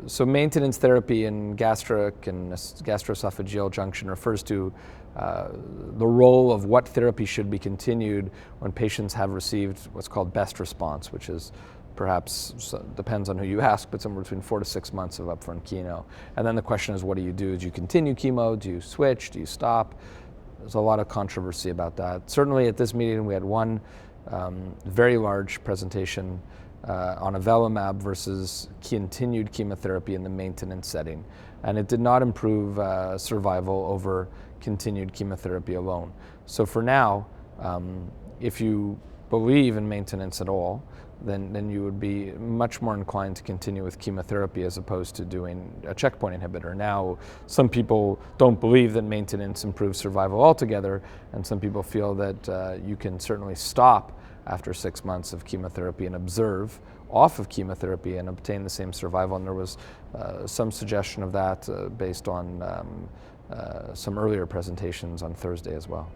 So maintenance therapy in gastric and gastroesophageal junction refers to the role of what therapy should be continued when patients have received what's called best response, which is perhaps, depends on who you ask, but somewhere between 4 to 6 months of upfront chemo. And then the question is, what do you do? Do you continue chemo? Do you switch? Do you stop? There's a lot of controversy about that. Certainly at this meeting we had one very large presentation on avelumab versus continued chemotherapy in the maintenance setting. And it did not improve survival over continued chemotherapy alone. So for now, if you believe in maintenance at all, then you would be much more inclined to continue with chemotherapy as opposed to doing a checkpoint inhibitor. Now, some people don't believe that maintenance improves survival altogether, and some people feel that you can certainly stop after 6 months of chemotherapy and observe off of chemotherapy and obtain the same survival. And there was some suggestion of that based on some earlier presentations on Thursday as well.